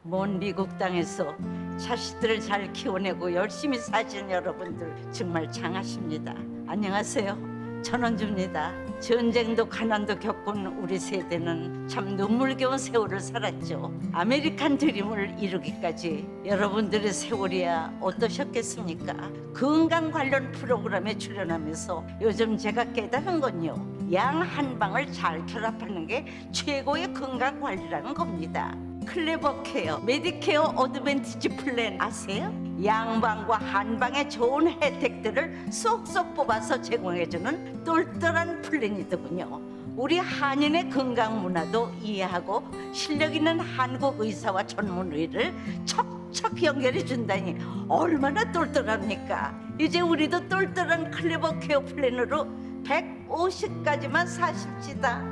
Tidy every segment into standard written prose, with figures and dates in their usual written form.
먼 미국 땅에서 자식들을 잘 키워내고 열심히 사신 여러분들 정말 장하십니다. 안녕하세요. 전원주입니다. 전쟁도 가난도 겪은 우리 세대는 참 눈물겨운 세월을 살았죠. 아메리칸 드림을 이루기까지 여러분들의 세월이야 어떠셨겠습니까? 건강 관련 프로그램에 출연하면서 요즘 제가 깨달은 건요, 양 한 방을 잘 결합하는 게 최고의 건강 관리라는 겁니다. 클레버 케어, 메디케어 어드밴티지 플랜 아세요? 양방과 한방의 좋은 혜택들을 쏙쏙 뽑아서 제공해주는 똘똘한 플랜이더군요. 우리 한인의 건강 문화도 이해하고 실력 있는 한국 의사와 전문의를 척척 연결해 준다니 얼마나 똘똘합니까? 이제 우리도 똘똘한 클레버 케어 플랜으로 150까지만 사십시다.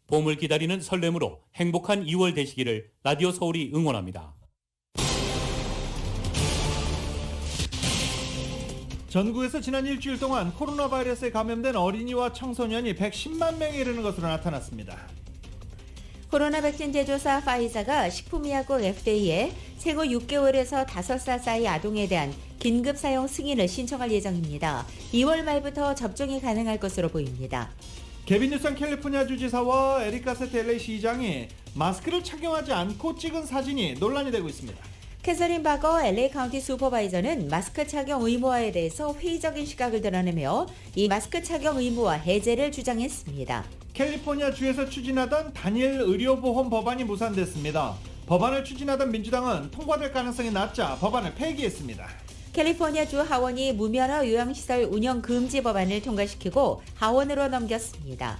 봄을 기다리는 설렘으로 행복한 2월 되시기를 라디오 서울이 응원합니다. 전국에서 지난 일주일 동안 코로나 바이러스에 감염된 어린이와 청소년이 110만 명에 이르는 것으로 나타났습니다. 코로나 백신 제조사 파이자가 식품의약국 FDA에 생후 6개월에서 5살 사이 아동에 대한 긴급 사용 승인을 신청할 예정입니다. 2월 말부터 접종이 가능할 것으로 보입니다. 개빈 뉴슨 캘리포니아 주지사와 에릭 가세트 LA 시장이 마스크를 착용하지 않고 찍은 사진이 논란이 되고 있습니다. 캐서린 바거 LA 카운티 슈퍼바이저는 마스크 착용 의무화에 대해서 회의적인 시각을 드러내며 이 마스크 착용 의무화 해제를 주장했습니다. 캘리포니아 주에서 추진하던 단일 의료보험 법안이 무산됐습니다. 법안을 추진하던 민주당은 통과될 가능성이 낮자 법안을 폐기했습니다. 캘리포니아 주 하원이 무면허 요양시설 운영 금지 법안을 통과시키고 하원으로 넘겼습니다.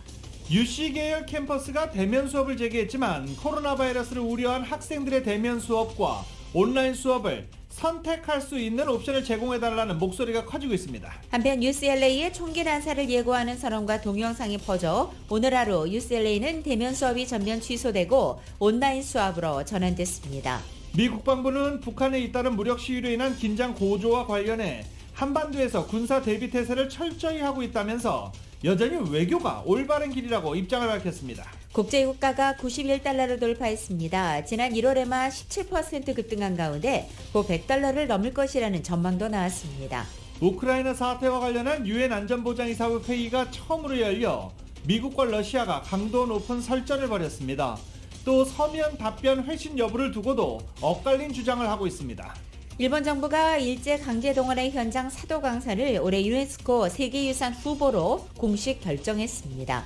UC 계열 캠퍼스가 대면 수업을 재개했지만 코로나 바이러스를 우려한 학생들의 대면 수업과 온라인 수업을 선택할 수 있는 옵션을 제공해달라는 목소리가 커지고 있습니다. 한편 UCLA의 총기 난사를 예고하는 선언과 동영상이 퍼져 오늘 하루 UCLA는 대면 수업이 전면 취소되고 온라인 수업으로 전환됐습니다. 미 국방부는 북한에 잇따른 무력 시위로 인한 긴장 고조와 관련해 한반도에서 군사 대비 태세를 철저히 하고 있다면서 여전히 외교가 올바른 길이라고 입장을 밝혔습니다. 국제유가가 91달러를 돌파했습니다. 지난 1월에만 17% 급등한 가운데 곧 100달러를 넘을 것이라는 전망도 나왔습니다. 우크라이나 사태와 관련한 유엔 안전보장이사회 회의가 처음으로 열려 미국과 러시아가 강도 높은 설전을 벌였습니다. 또 서면 답변 회신 여부를 두고도 엇갈린 주장을 하고 있습니다. 일본 정부가 일제 강제 동원의 현장 사도강산을 올해 유네스코 세계유산 후보로 공식 결정했습니다.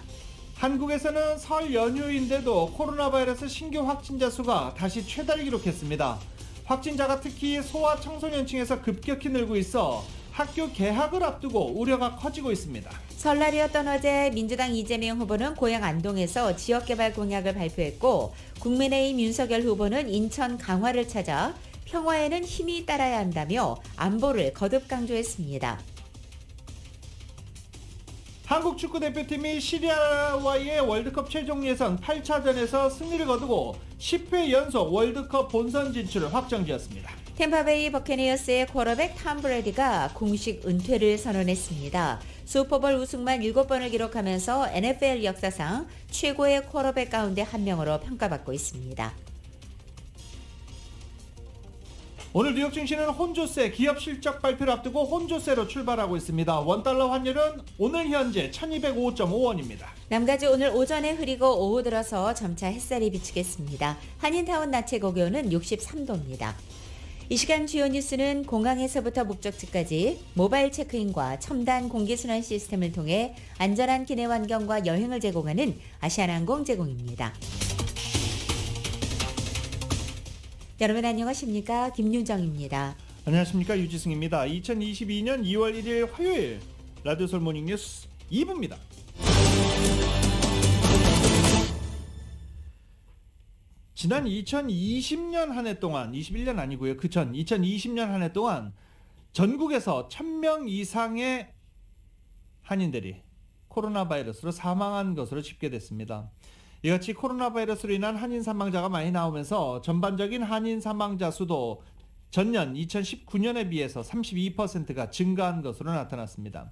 한국에서는 설 연휴인데도 코로나 바이러스 신규 확진자 수가 다시 최다를 기록했습니다. 확진자가 특히 소아 청소년층에서 급격히 늘고 있어 학교 개학을 앞두고 우려가 커지고 있습니다. 설날이었던 어제 민주당 이재명 후보는 고향 안동에서 지역개발 공약을 발표했고 국민의힘 윤석열 후보는 인천 강화를 찾아 평화에는 힘이 따라야 한다며 안보를 거듭 강조했습니다. 한국 축구대표팀이 시리아와의 월드컵 최종 예선 8차전에서 승리를 거두고 10회 연속 월드컵 본선 진출을 확정지었습니다. 템파베이 버캐니어스의 쿼터백 탐 브래디가 공식 은퇴를 선언했습니다. 슈퍼볼 우승만 7번을 기록하면서 NFL 역사상 최고의 쿼터백 가운데 한 명으로 평가받고 있습니다. 오늘 뉴욕 증시는 혼조세 기업 실적 발표를 앞두고 혼조세로 출발하고 있습니다. 원달러 환율은 오늘 현재 1205.5원입니다. 남가주 오늘 오전에 흐리고 오후 들어서 점차 햇살이 비치겠습니다. 한인타운 낮 최고 기온은 63도입니다. 이 시간 주요 뉴스는 공항에서부터 목적지까지 모바일 체크인과 첨단 공기순환 시스템을 통해 안전한 기내 환경과 여행을 제공하는 아시아나항공 제공입니다. 여러분 안녕하십니까? 김윤정입니다. 안녕하십니까? 유지승입니다. 2022년 2월 1일 화요일 라디오 서울 모닝 뉴스 2부입니다. 지난 2020년 한 해 동안 21년 아니고요. 2020년 한 해 동안 전국에서 1000명 이상의 한인들이 코로나 바이러스로 사망한 것으로 집계됐습니다. 이같이 코로나 바이러스로 인한 한인 사망자가 많이 나오면서 전반적인 한인 사망자 수도 전년 2019년에 비해서 32%가 증가한 것으로 나타났습니다.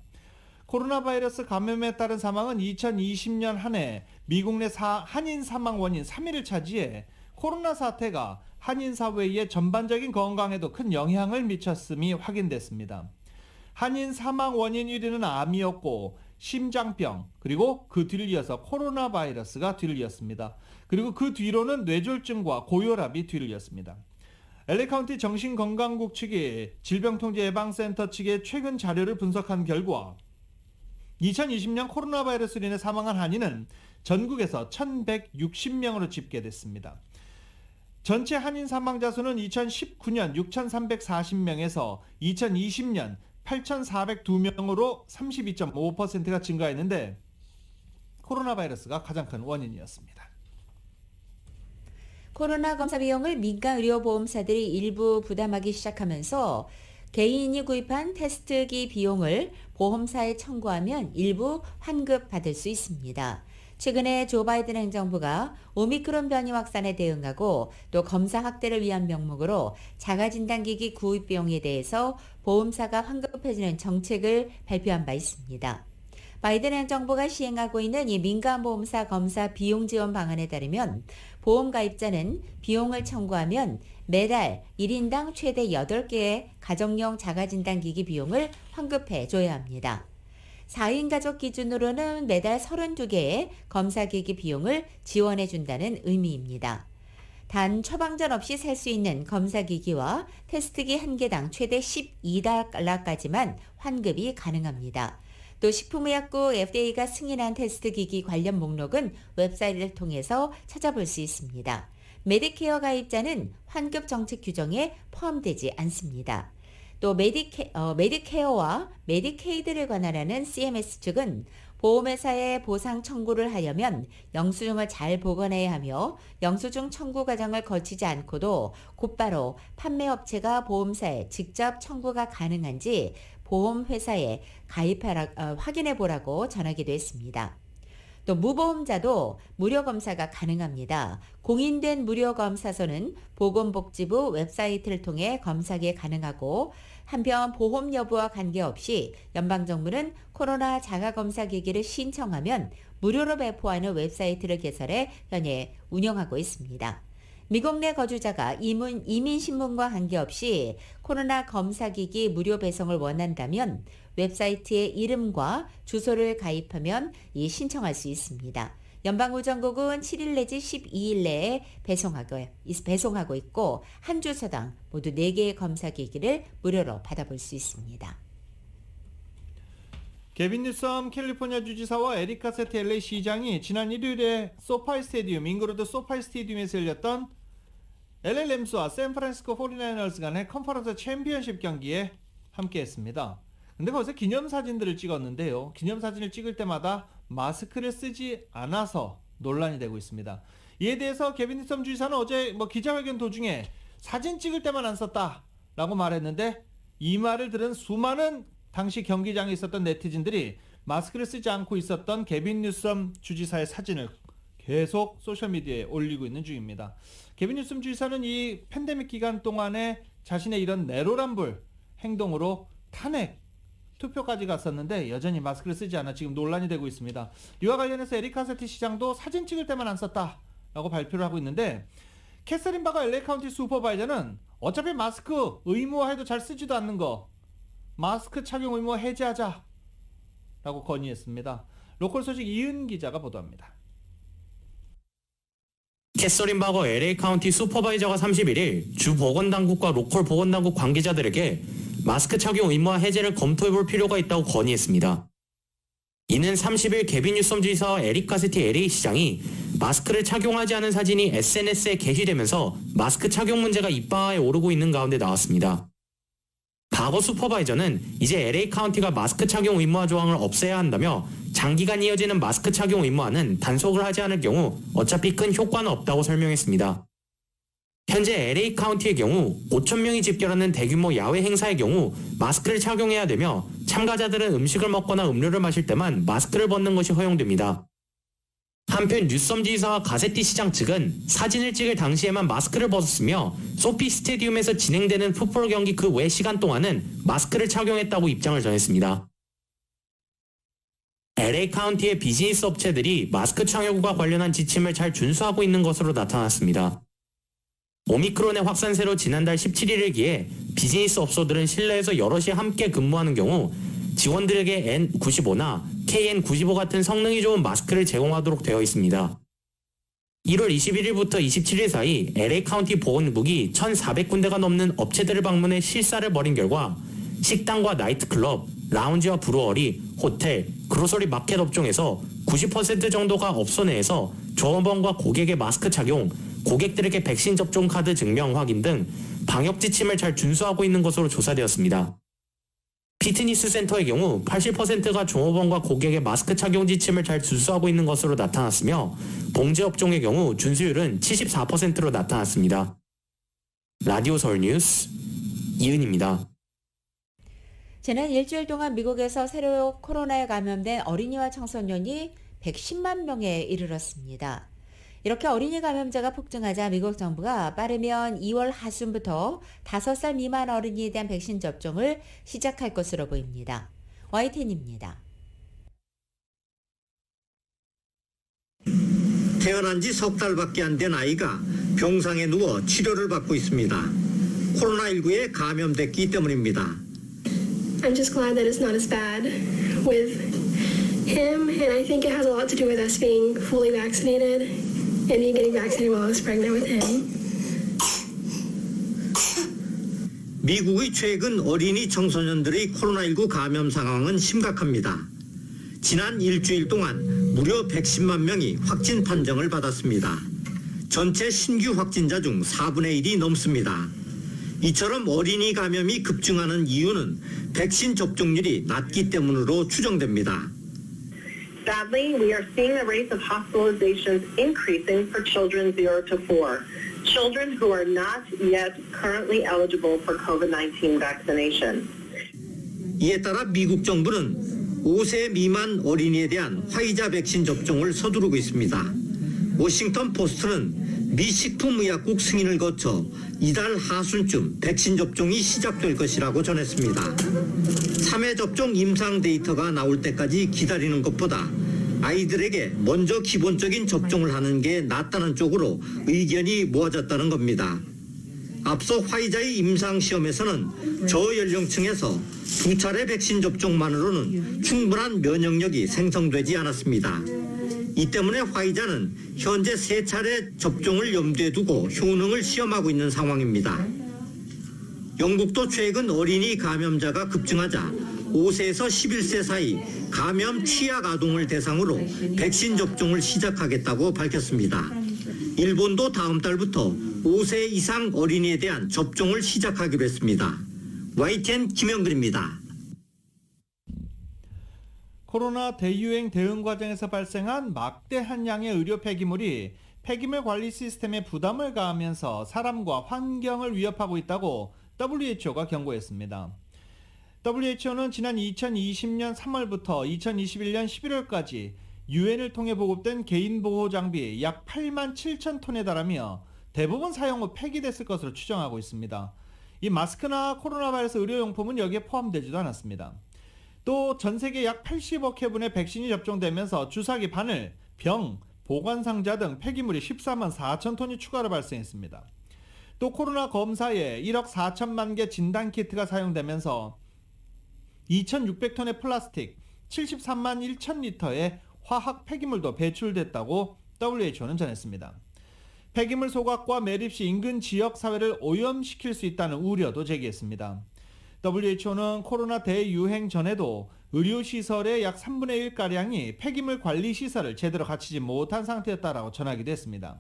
코로나 바이러스 감염에 따른 사망은 2020년 한 해 미국 내 한인 사망 원인 3위를 차지해 코로나 사태가 한인 사회의 전반적인 건강에도 큰 영향을 미쳤음이 확인됐습니다. 한인 사망 원인 1위는 암이었고 심장병, 그리고 그 뒤를 이어서 코로나 바이러스가 뒤를 이었습니다. 그리고 그 뒤로는 뇌졸중과 고혈압이 뒤를 이었습니다. LA 카운티 정신건강국 측이 질병통제예방센터 측의 최근 자료를 분석한 결과 2020년 코로나 바이러스로 인해 사망한 한인은 전국에서 1,160명으로 집계됐습니다. 전체 한인 사망자 수는 2019년 6,340명에서 2020년 8,402명으로 32.5%가 증가했는데 코로나 바이러스가 가장 큰 원인이었습니다. 코로나 검사 비용을 민간 의료보험사들이 일부 부담하기 시작하면서 개인이 구입한 테스트기 비용을 보험사에 청구하면 일부 환급받을 수 있습니다. 최근에 조 바이든 행정부가 오미크론 변이 확산에 대응하고 또 검사 확대를 위한 명목으로 자가진단기기 구입 비용에 대해서 보험사가 환급해주는 정책을 발표한 바 있습니다. 바이든 행정부가 시행하고 있는 이 민간보험사 검사 비용 지원 방안에 따르면 보험 가입자는 비용을 청구하면 매달 1인당 최대 8개의 가정용 자가진단기기 비용을 환급해 줘야 합니다. 4인 가족 기준으로는 매달 32개의 검사기기 비용을 지원해 준다는 의미입니다. 단 처방전 없이 살 수 있는 검사기기와 테스트기 1개당 최대 $12까지만 환급이 가능합니다. 또 식품의약국 FDA가 승인한 테스트기기 관련 목록은 웹사이트를 통해서 찾아볼 수 있습니다. 메디케어 가입자는 환급 정책 규정에 포함되지 않습니다. 또 메디케어와 메디케이드를 관할하는 CMS 측은 보험회사에 보상 청구를 하려면 영수증을 잘 보관해야 하며 영수증 청구 과정을 거치지 않고도 곧바로 판매업체가 보험사에 직접 청구가 가능한지 보험회사에 확인해 보라고 전하기도 했습니다. 또 무보험자도 무료검사가 가능합니다. 공인된 무료검사소는 보건복지부 웹사이트를 통해 검사가 가능하고 한편 보험 여부와 관계없이 연방정부는 코로나 자가검사기기를 신청하면 무료로 배포하는 웹사이트를 개설해 현재 운영하고 있습니다. 미국 내 거주자가 이민신분과 관계없이 코로나 검사기기 무료 배송을 원한다면 웹사이트에 이름과 주소를 가입하면 신청할 수 있습니다. 연방우정국은 7일 내지 12일 내에 배송하고 있고 한 주소당 모두 4개의 검사기기를 무료로 받아볼 수 있습니다. 게빈 뉴섬 캘리포니아 주지사와 에릭 가세트 LA 시장이 지난 일요일에 소파이 스테디움, 잉그로드 소파이 스테디움에서 열렸던 LA 램스와 샌프란시스코 49ers 간의 컨퍼런스 챔피언십 경기에 함께했습니다. 근데 거기서 기념사진들을 찍었는데요. 기념사진을 찍을 때마다 마스크를 쓰지 않아서 논란이 되고 있습니다. 이에 대해서 게빈 뉴섬 주지사는 어제 기자회견 도중에 사진 찍을 때만 안 썼다라고 말했는데 이 말을 들은 수많은 당시 경기장에 있었던 네티즌들이 마스크를 쓰지 않고 있었던 게빈 뉴섬 주지사의 사진을 계속 소셜미디어에 올리고 있는 중입니다. 게빈 뉴섬 주지사는 이 팬데믹 기간 동안에 자신의 이런 내로남불 행동으로 탄핵 투표까지 갔었는데 여전히 마스크를 쓰지 않아 지금 논란이 되고 있습니다. 이와 관련해서 에릭 카세티 시장도 사진 찍을 때만 안 썼다라고 발표를 하고 있는데 캐서린 바거 LA 카운티 슈퍼바이저는 어차피 마스크 의무화해도 잘 쓰지도 않는 거 마스크 착용 의무 해제하자 라고 건의했습니다. 로컬 소식 이은 기자가 보도합니다. 캐서린 바거 LA 카운티 슈퍼바이저가 31일 주 보건당국과 로컬 보건당국 관계자들에게 마스크 착용 의무화 해제를 검토해볼 필요가 있다고 건의했습니다. 이는 30일 게빈 뉴섬 주지사와 에릭 가세티 LA 시장이 마스크를 착용하지 않은 사진이 SNS에 게시되면서 마스크 착용 문제가 입바에 오르고 있는 가운데 나왔습니다. 바거 슈퍼바이저는 이제 LA 카운티가 마스크 착용 의무화 조항을 없애야 한다며 장기간 이어지는 마스크 착용 의무화는 단속을 하지 않을 경우 어차피 큰 효과는 없다고 설명했습니다. 현재 LA 카운티의 경우 5,000명이 집결하는 대규모 야외 행사의 경우 마스크를 착용해야 되며 참가자들은 음식을 먹거나 음료를 마실 때만 마스크를 벗는 것이 허용됩니다. 한편 뉴섬지사와 가세티 시장 측은 사진을 찍을 당시에만 마스크를 벗었으며 소피 스테디움에서 진행되는 풋볼 경기 그 외 시간 동안은 마스크를 착용했다고 입장을 전했습니다. LA 카운티의 비즈니스 업체들이 마스크 착용과 관련한 지침을 잘 준수하고 있는 것으로 나타났습니다. 오미크론의 확산세로 지난달 17일을 기해 비즈니스 업소들은 실내에서 여럿이 함께 근무하는 경우 직원들에게 N95나 KN95 같은 성능이 좋은 마스크를 제공하도록 되어 있습니다. 1월 21일부터 27일 사이 LA 카운티 보건국이 1,400군데가 넘는 업체들을 방문해 실사를 벌인 결과 식당과 나이트클럽, 라운지와 브루어리, 호텔, 그로서리 마켓 업종에서 90% 정도가 업소 내에서 조업원과 고객의 마스크 착용, 고객들에게 백신 접종 카드 증명 확인 등 방역 지침을 잘 준수하고 있는 것으로 조사되었습니다. 피트니스 센터의 경우 80%가 종업원과 고객의 마스크 착용 지침을 잘 준수하고 있는 것으로 나타났으며 봉제 업종의 경우 준수율은 74%로 나타났습니다. 라디오 서울 뉴스 이은입니다. 지난 일주일 동안 미국에서 새로 코로나에 감염된 어린이와 청소년이 110만 명에 이르렀습니다. 이렇게 어린이 감염자가 폭증하자 미국 정부가 빠르면 2월 하순부터 5살 미만 어린이에 대한 백신 접종을 시작할 것으로 보입니다. YTN입니다. 태어난 지 석 달밖에 안 된 아이가 병상에 누워 치료를 받고 있습니다. 코로나19에 감염됐기 때문입니다. I'm just glad that it's not as bad with him, and I think it has a lot to do with us being fully vaccinated and me getting vaccinated while I was pregnant with him. 미국의 최근 어린이 청소년들의 코로나19 감염 상황은 심각합니다. 지난 일주일 동안 무려 110만 명이 확진 판정을 받았습니다. 전체 신규 확진자 중 4분의 1이 넘습니다. 이처럼 어린이 감염이 급증하는 이유는 백신 접종률이 낮기 때문으로 추정됩니다. Sadly, we are seeing the rates of hospitalizations increasing for children 0 to 4, children who are not yet currently eligible for COVID-19 vaccination. 이에 따라 미국 정부는 5세 미만 어린이에 대한 화이자 백신 접종을 서두르고 있습니다. 워싱턴 포스트는 미 식품의약국 승인을 거쳐 이달 하순쯤 백신 접종이 시작될 것이라고 전했습니다. 3회 접종 임상 데이터가 나올 때까지 기다리는 것보다 아이들에게 먼저 기본적인 접종을 하는 게 낫다는 쪽으로 의견이 모아졌다는 겁니다. 앞서 화이자의 임상시험에서는 저연령층에서 2차례 백신 접종만으로는 충분한 면역력이 생성되지 않았습니다. 이 때문에 화이자는 현재 3차례 접종을 염두에 두고 효능을 시험하고 있는 상황입니다. 영국도 최근 어린이 감염자가 급증하자 5세에서 11세 사이 감염 취약 아동을 대상으로 백신 접종을 시작하겠다고 밝혔습니다. 일본도 다음 달부터 5세 이상 어린이에 대한 접종을 시작하기로 했습니다. YTN 김영근입니다. 코로나 대유행 대응 과정에서 발생한 막대한 양의 의료 폐기물이 폐기물 관리 시스템에 부담을 가하면서 사람과 환경을 위협하고 있다고 WHO가 경고했습니다. WHO는 지난 2020년 3월부터 2021년 11월까지 유엔을 통해 보급된 개인보호 장비 약 8만 7천 톤에 달하며 대부분 사용 후 폐기됐을 것으로 추정하고 있습니다. 이 마스크나 코로나 바이러스 의료용품은 여기에 포함되지도 않았습니다. 또 전 세계 약 80억 회분의 백신이 접종되면서 주사기 바늘, 병, 보관상자 등 폐기물이 14만 4천 톤이 추가로 발생했습니다. 또 코로나 검사에 1억 4천만 개 진단키트가 사용되면서 2,600톤의 플라스틱, 73만 1천 리터의 화학 폐기물도 배출됐다고 WHO는 전했습니다. 폐기물 소각과 매립 시 인근 지역 사회를 오염시킬 수 있다는 우려도 제기했습니다. WHO는 코로나 대유행 전에도 의료시설의 약 3분의 1가량이 폐기물 관리 시설을 제대로 갖추지 못한 상태였다라고 전하기도 했습니다.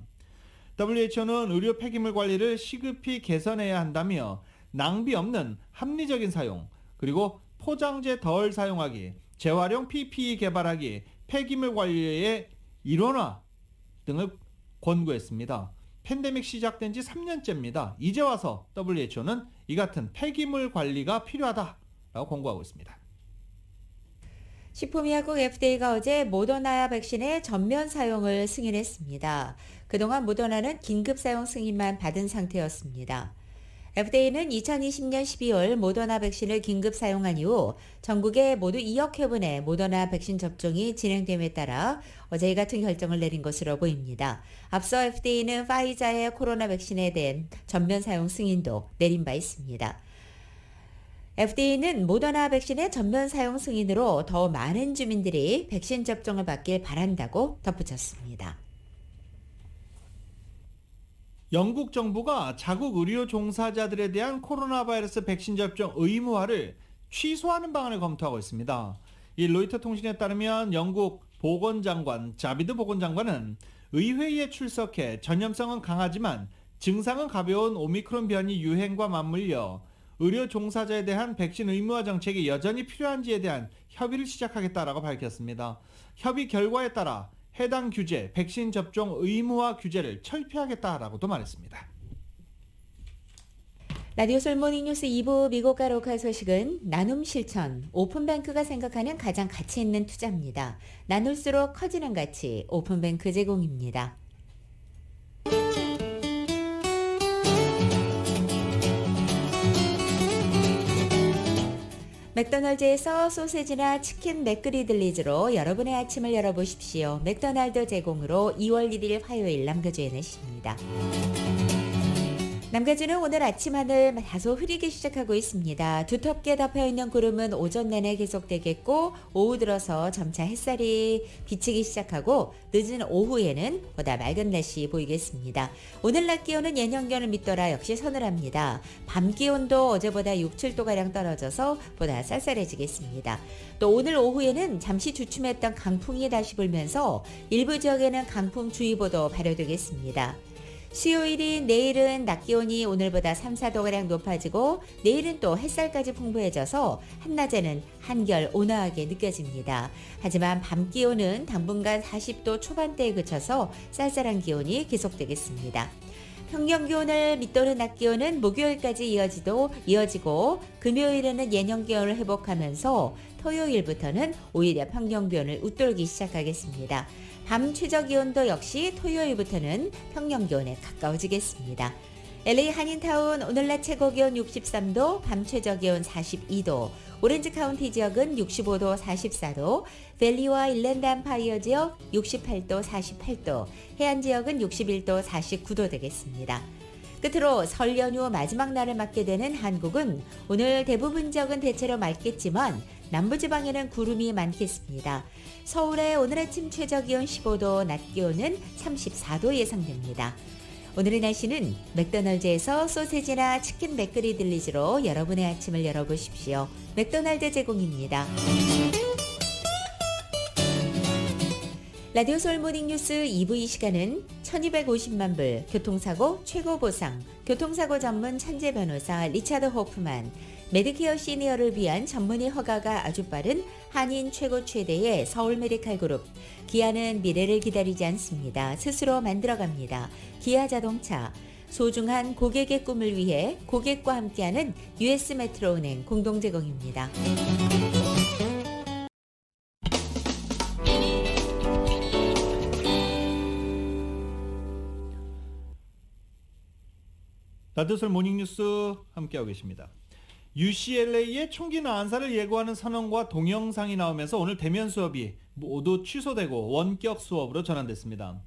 WHO는 의료 폐기물 관리를 시급히 개선해야 한다며 낭비 없는 합리적인 사용, 그리고 포장재 덜 사용하기, 재활용 PPE 개발하기, 폐기물 관리의 일원화 등을 권고했습니다. 팬데믹 시작된 지 3년째입니다. 이제 와서 WHO는 이 같은 폐기물 관리가 필요하다라고 권고하고 있습니다. 식품의약국 FDA가 어제 모더나 백신의 전면 사용을 승인했습니다. 그동안 모더나는 긴급 사용 승인만 받은 상태였습니다. FDA는 2020년 12월 모더나 백신을 긴급 사용한 이후 전국에 모두 2억 회분의 모더나 백신 접종이 진행됨에 따라 어제 이 같은 결정을 내린 것으로 보입니다. 앞서 FDA는 파이자의 코로나 백신에 대한 전면 사용 승인도 내린 바 있습니다. FDA는 모더나 백신의 전면 사용 승인으로 더 많은 주민들이 백신 접종을 받길 바란다고 덧붙였습니다. 영국 정부가 자국 의료 종사자들에 대한 코로나 바이러스 백신 접종 의무화를 취소하는 방안을 검토하고 있습니다. 이 로이터 통신에 따르면 영국 보건장관 자비드 보건장관은 의회에 출석해 전염성은 강하지만 증상은 가벼운 오미크론 변이 유행과 맞물려 의료 종사자에 대한 백신 의무화 정책이 여전히 필요한지에 대한 협의를 시작하겠다라고 밝혔습니다. 협의 결과에 따라 해당 규제, 백신 접종 의무화 규제를 철폐하겠다라고도 말했습니다. 라디오 솔모닝 뉴스 2부 미국과 로컬 소식은 나눔 실천, 오픈뱅크가 생각하는 가장 가치 있는 투자입니다. 나눌수록 커지는 가치, 오픈뱅크 제공입니다. 맥도날드에서 소세지나 치킨 맥그리들리즈로 여러분의 아침을 열어보십시오. 맥도날드 제공으로 2월 1일 화요일 남가주에 내십니다. 남가주는 오늘 아침 하늘 다소 흐리게 시작하고 있습니다. 두텁게 덮여있는 구름은 오전 내내 계속되겠고 오후 들어서 점차 햇살이 비치기 시작하고 늦은 오후에는 보다 맑은 날씨 보이겠습니다. 오늘 낮 기온은 예년 기온을 밑돌아 역시 서늘합니다. 밤 기온도 어제보다 6, 7도가량 떨어져서 보다 쌀쌀해지겠습니다. 또 오늘 오후에는 잠시 주춤했던 강풍이 다시 불면서 일부 지역에는 강풍주의보도 발효되겠습니다. 수요일인 내일은 낮 기온이 오늘보다 3, 4도가량 높아지고 내일은 또 햇살까지 풍부해져서 한낮에는 한결 온화하게 느껴집니다. 하지만 밤 기온은 당분간 40도 초반대에 그쳐서 쌀쌀한 기온이 계속되겠습니다. 평년 기온을 밑도는 낮 기온은 목요일까지 이어지고 금요일에는 예년 기온을 회복하면서 토요일부터는 오히려 평년 기온을 웃돌기 시작하겠습니다. 밤 최저 기온도 역시 토요일부터는 평년 기온에 가까워지겠습니다. LA 한인타운 오늘 낮 최고 기온 63도, 밤 최저 기온 42도, 오렌지 카운티 지역은 65도, 44도, 밸리와 일랜드 암파이어 지역 68도, 48도, 해안 지역은 61도, 49도 되겠습니다. 끝으로 설 연휴 마지막 날을 맞게 되는 한국은 오늘 대부분 지역은 대체로 맑겠지만 남부지방에는 구름이 많겠습니다. 서울의 오늘 아침 최저기온 15도, 낮 기온은 34도 예상됩니다. 오늘의 날씨는 맥도날드에서 소세지나 치킨 맥그리들리즈로 여러분의 아침을 열어보십시오. 맥도날드 제공입니다. 라디오 솔모닝 뉴스 2부 이 시간은 1250만 불 교통사고 최고 보상 교통사고 전문 천재 변호사 리차드 호프만 메디케어 시니어를 위한 전문의 허가가 아주 빠른 한인 최고 최대의 서울 메디칼 그룹 기아는 미래를 기다리지 않습니다. 스스로 만들어갑니다. 기아 자동차 소중한 고객의 꿈을 위해 고객과 함께하는 US 메트로은행 공동 제공입니다. 라디오솔 모닝뉴스 함께하고 계십니다. UCLA의 총기 난사를 예고하는 선언과 동영상이 나오면서 오늘 대면 수업이 모두 취소되고 원격 수업으로 전환됐습니다.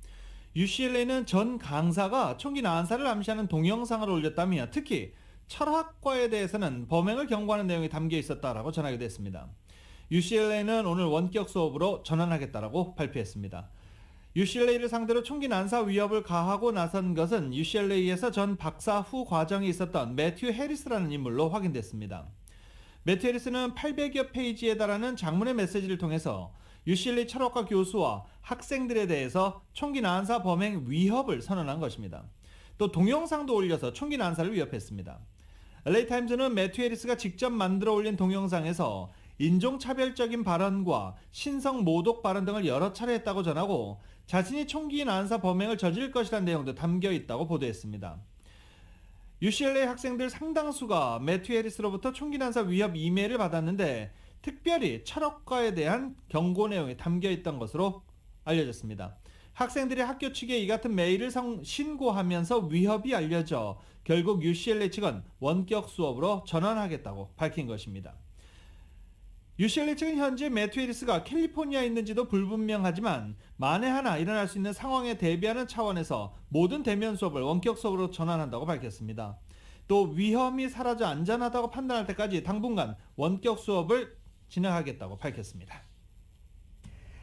UCLA는 전 강사가 총기 난사를 암시하는 동영상을 올렸다며 특히 철학과에 대해서는 범행을 경고하는 내용이 담겨 있었다라고 전하기도 했습니다. UCLA는 오늘 원격 수업으로 전환하겠다라고 발표했습니다. UCLA를 상대로 총기 난사 위협을 가하고 나선 것은 UCLA에서 전 박사 후 과정이 있었던 매튜 해리스라는 인물로 확인됐습니다. 매튜 해리스는 800여 페이지에 달하는 장문의 메시지를 통해서 UCLA 철학과 교수와 학생들에 대해서 총기 난사 범행 위협을 선언한 것입니다. 또 동영상도 올려서 총기 난사를 위협했습니다. LA타임즈는 매튜 해리스가 직접 만들어 올린 동영상에서 인종차별적인 발언과 신성 모독 발언 등을 여러 차례 했다고 전하고 자신이 총기 난사 범행을 저지를 것이라는 내용도 담겨 있다고 보도했습니다. UCLA 학생들 상당수가 매튜 해리스로부터 총기 난사 위협 이메일을 받았는데 특별히 철학과에 대한 경고 내용이 담겨 있던 것으로 알려졌습니다. 학생들이 학교 측에 이 같은 메일을 신고하면서 위협이 알려져 결국 UCLA 측은 원격 수업으로 전환하겠다고 밝힌 것입니다. UCLA 측은 현재 매튜 해리스가 캘리포니아에 있는지도 불분명하지만 만에 하나 일어날 수 있는 상황에 대비하는 차원에서 모든 대면 수업을 원격 수업으로 전환한다고 밝혔습니다. 또 위험이 사라져 안전하다고 판단할 때까지 당분간 원격 수업을 진행하겠다고 밝혔습니다.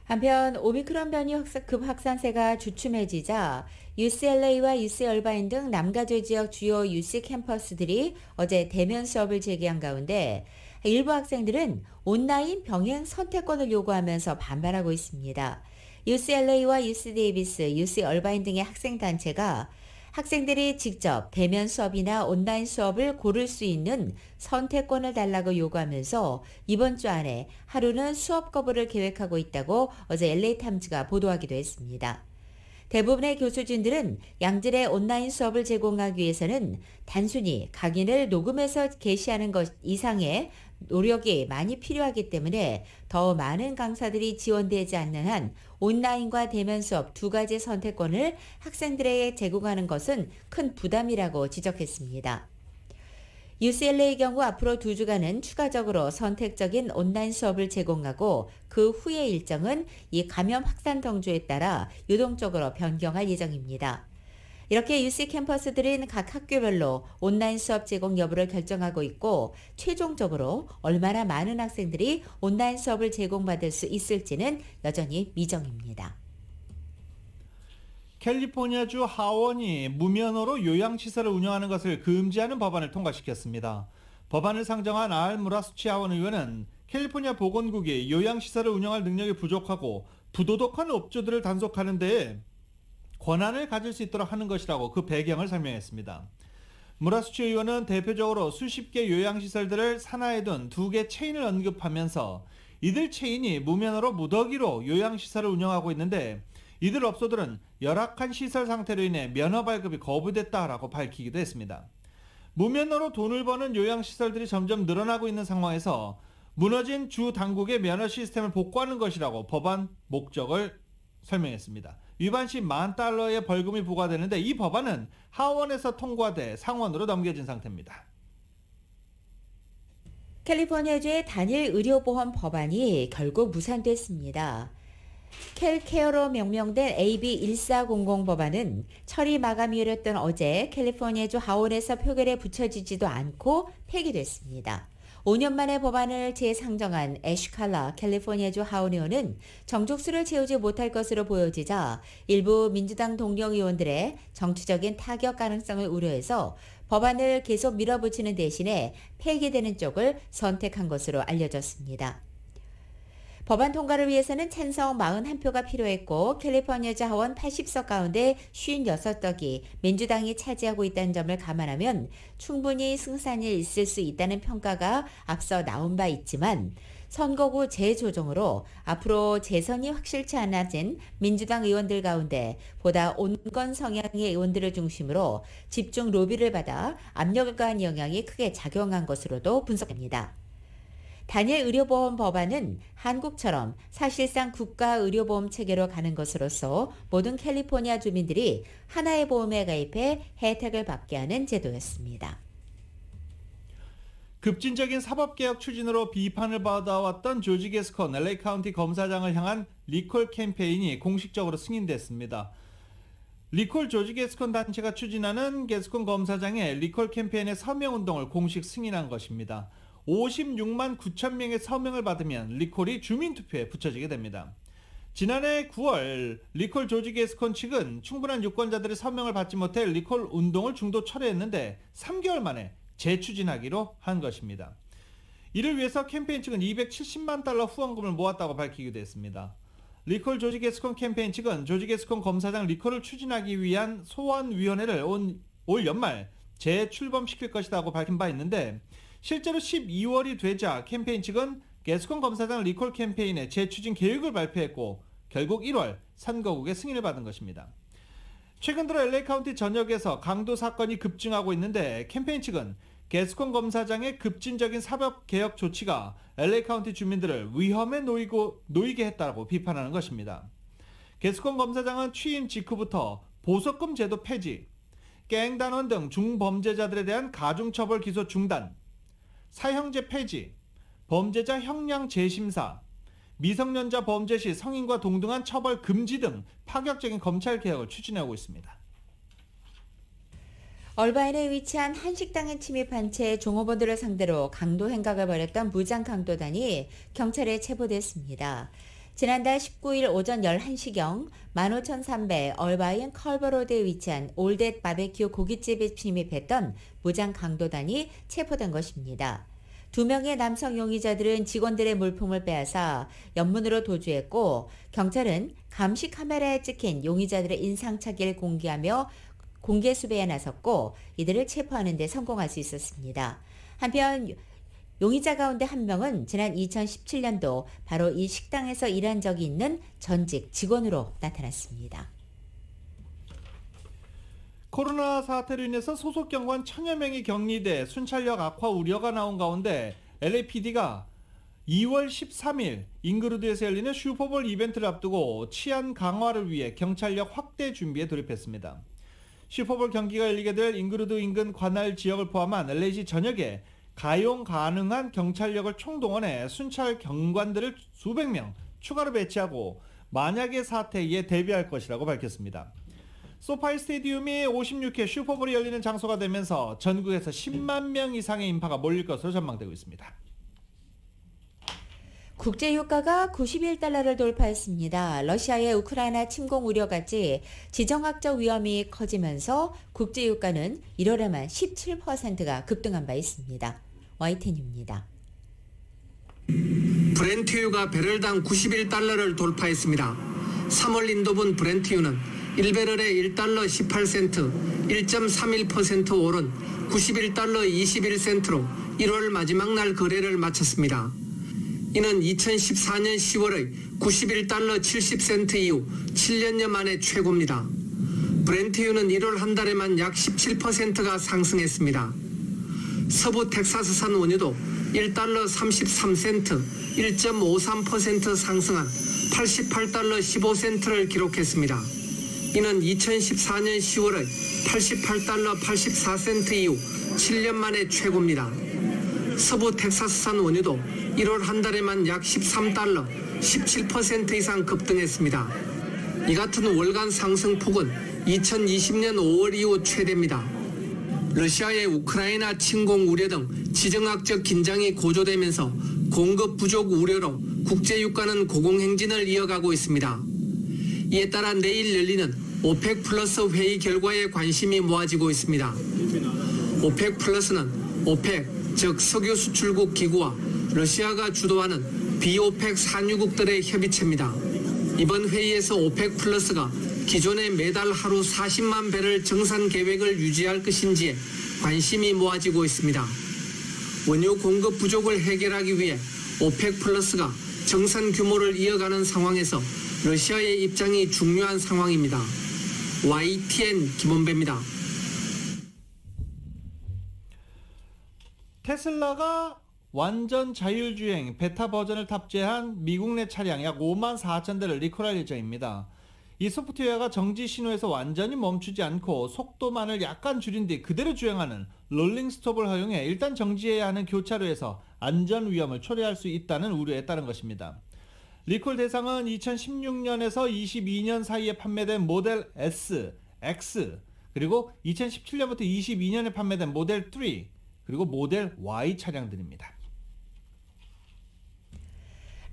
한편 오미크론 변이 급 확산세가 주춤해지자 UCLA와 UC 얼바인 등 남가주 지역 주요 UC 캠퍼스들이 어제 대면 수업을 재개한 가운데 일부 학생들은 온라인 병행 선택권을 요구하면서 반발하고 있습니다. UCLA와 UC 데이비스, UC 얼바인 등의 학생단체가 학생들이 직접 대면 수업이나 온라인 수업을 고를 수 있는 선택권을 달라고 요구하면서 이번 주 안에 하루는 수업 거부를 계획하고 있다고 어제 LA타임즈가 보도하기도 했습니다. 대부분의 교수진들은 양질의 온라인 수업을 제공하기 위해서는 단순히 강의를 녹음해서 게시하는 것 이상의 노력이 많이 필요하기 때문에 더 많은 강사들이 지원되지 않는 한 온라인과 대면 수업 두 가지 선택권을 학생들에게 제공하는 것은 큰 부담이라고 지적했습니다. UCLA의 경우 앞으로 2주간은 추가적으로 선택적인 온라인 수업을 제공하고 그 후의 일정은 이 감염 확산 정도에 따라 유동적으로 변경할 예정입니다. 이렇게 UC 캠퍼스들은 각 학교별로 온라인 수업 제공 여부를 결정하고 있고 최종적으로 얼마나 많은 학생들이 온라인 수업을 제공받을 수 있을지는 여전히 미정입니다. 캘리포니아주 하원이 무면허로 요양시설을 운영하는 것을 금지하는 법안을 통과시켰습니다. 법안을 상정한 알 무라수치 하원 의원은 캘리포니아 보건국이 요양시설을 운영할 능력이 부족하고 부도덕한 업주들을 단속하는 데에 권한을 가질 수 있도록 하는 것이라고 그 배경을 설명했습니다. 무라수치 의원은 대표적으로 수십 개 요양시설들을 산하에 둔 2개 체인을 언급하면서 이들 체인이 무면허로 무더기로 요양시설을 운영하고 있는데 이들 업소들은 열악한 시설 상태로 인해 면허 발급이 거부됐다라고 밝히기도 했습니다. 무면허로 돈을 버는 요양시설들이 점점 늘어나고 있는 상황에서 무너진 주 당국의 면허 시스템을 복구하는 것이라고 법안 목적을 설명했습니다. 위반 시 $10,000의 벌금이 부과되는데 이 법안은 하원에서 통과돼 상원으로 넘겨진 상태입니다. 캘리포니아주의 단일 의료보험 법안이 결국 무산됐습니다. 캘케어로 명명된 AB 1400 법안은 처리 마감이 이뤘던 어제 캘리포니아주 하원에서 표결에 붙여지지도 않고 폐기됐습니다. 5년 만에 법안을 재상정한 애쉬칼라 캘리포니아주 하원 의원은 정족수를 채우지 못할 것으로 보여지자 일부 민주당 동료 의원들의 정치적인 타격 가능성을 우려해서 법안을 계속 밀어붙이는 대신에 폐기되는 쪽을 선택한 것으로 알려졌습니다. 법안 통과를 위해서는 찬성 41표가 필요했고 캘리포니아주 하원 80석 가운데 56석이 민주당이 차지하고 있다는 점을 감안하면 충분히 승산이 있을 수 있다는 평가가 앞서 나온 바 있지만 선거구 재조정으로 앞으로 재선이 확실치 않아진 민주당 의원들 가운데 보다 온건 성향의 의원들을 중심으로 집중 로비를 받아 압력을 가한 영향이 크게 작용한 것으로도 분석됩니다. 단일 의료보험 법안은 한국처럼 사실상 국가 의료보험 체계로 가는 것으로서 모든 캘리포니아 주민들이 하나의 보험에 가입해 혜택을 받게 하는 제도였습니다. 급진적인 사법개혁 추진으로 비판을 받아왔던 조지 게스콘 LA 카운티 검사장을 향한 리콜 캠페인이 공식적으로 승인됐습니다. 리콜 조지 게스콘 단체가 추진하는 게스콘 검사장의 리콜 캠페인의 서명운동을 공식 승인한 것입니다. 56만 9천 명의 서명을 받으면 리콜이 주민투표에 붙여지게 됩니다. 지난해 9월 리콜 조지 게스콘 측은 충분한 유권자들의 서명을 받지 못해 리콜 운동을 중도 철회했는데 3개월 만에 재추진하기로 한 것입니다. 이를 위해서 캠페인 측은 $270만 후원금을 모았다고 밝히기도 했습니다. 리콜 조지 게스콘 캠페인 측은 조지 게스콘 검사장 리콜을 추진하기 위한 소환위원회를 올 연말 재출범시킬 것이라고 밝힌 바 있는데 실제로 12월이 되자 캠페인 측은 게스콘 검사장 리콜 캠페인의 재추진 계획을 발표했고 결국 1월 선거국의 승인을 받은 것입니다. 최근 들어 LA 카운티 전역에서 강도 사건이 급증하고 있는데 캠페인 측은 게스콘 검사장의 급진적인 사법개혁 조치가 LA 카운티 주민들을 위험에 놓이게 했다고 비판하는 것입니다. 게스콘 검사장은 취임 직후부터 보석금 제도 폐지, 갱단원 등 중범죄자들에 대한 가중처벌 기소 중단, 사형제 폐지, 범죄자 형량 재심사, 미성년자 범죄 시 성인과 동등한 처벌 금지 등 파격적인 검찰 개혁을 추진하고 있습니다. 얼바인에 위치한 한 식당에 침입한 채 종업원들을 상대로 강도 행각을 벌였던 무장 강도단이 경찰에 체포됐습니다. 지난달 19일 오전 11시경 15300 얼바인 컬버로드에 위치한 올댓 바베큐 고깃집에 침입했던 무장 강도단이 체포된 것입니다. 2명의 남성 용의자들은 직원들의 물품을 빼앗아 연문으로 도주했고, 경찰은 감시 카메라에 찍힌 용의자들의 인상착의를 공개하며 공개 수배에 나섰고, 이들을 체포하는 데 성공할 수 있었습니다. 한편 용의자 가운데 한 명은 지난 2017년도 바로 이 식당에서 일한 적이 있는 전직 직원으로 나타났습니다. 코로나 사태로 인해서 소속 경관 1000여 명이 격리돼 순찰력 악화 우려가 나온 가운데 LAPD가 2월 13일 잉그루드에서 열리는 슈퍼볼 이벤트를 앞두고 치안 강화를 위해 경찰력 확대 준비에 돌입했습니다. 슈퍼볼 경기가 열리게 될 잉그루드 인근 관할 지역을 포함한 LA시 전역에 가용 가능한 경찰력을 총동원해 순찰 경관들을 수백 명 추가로 배치하고 만약의 사태에 대비할 것이라고 밝혔습니다. 소파이 스테디움이 56회 슈퍼볼이 열리는 장소가 되면서 전국에서 10만 명 이상의 인파가 몰릴 것으로 전망되고 있습니다. 국제유가가 91달러를 돌파했습니다. 러시아의 우크라이나 침공 우려까지 지정학적 위험이 커지면서 국제유가는 1월에만 17%가 급등한 바 있습니다. YTN입니다. 브렌트유가 배럴당 91달러를 돌파했습니다. 3월 인도분 브렌트유는 1배럴에 1달러 18센트, 1.31% 오른 91달러 21센트로 1월 마지막 날 거래를 마쳤습니다. 이는 2014년 10월의 91달러 70센트 이후 7년여 만에 최고입니다. 브렌트유는 1월 한 달에만 약 17%가 상승했습니다. 서부 텍사스산 원유도 1달러 33센트, 1.53% 상승한 88달러 15센트를 기록했습니다. 이는 2014년 10월의 88달러 84센트 이후 7년 만에 최고입니다. 서부 텍사스산 원유도 1월 한 달에만 약 13달러, 17% 이상 급등했습니다. 이 같은 월간 상승폭은 2020년 5월 이후 최대입니다. 러시아의 우크라이나 침공 우려 등 지정학적 긴장이 고조되면서 공급 부족 우려로 국제유가는 고공행진을 이어가고 있습니다. 이에 따라 내일 열리는 오펙 플러스 회의 결과에 관심이 모아지고 있습니다. 오펙 플러스는 오펙, 즉 석유 수출국 기구와 러시아가 주도하는 비오펙 산유국들의 협의체입니다. 이번 회의에서 오펙 플러스가 기존의 매달 하루 40만 배럴 정산 계획을 유지할 것인지에 관심이 모아지고 있습니다. 원유 공급 부족을 해결하기 위해 오펙 플러스가 정산 규모를 이어가는 상황에서 러시아의 입장이 중요한 상황입니다. YTN 김원배입니다. 테슬라가 완전 자율주행 베타 버전을 탑재한 미국 내 차량 약 5만 4천 대를 리콜할 예정입니다. 이 소프트웨어가 정지 신호에서 완전히 멈추지 않고 속도만을 약간 줄인 뒤 그대로 주행하는 롤링 스톱을 허용해 일단 정지해야 하는 교차로에서 안전 위험을 초래할 수 있다는 우려에 따른 것입니다. 리콜 대상은 2016년에서 22년 사이에 판매된 모델 S, X, 그리고 2017년부터 22년에 판매된 모델 3, 그리고 모델 Y 차량들입니다.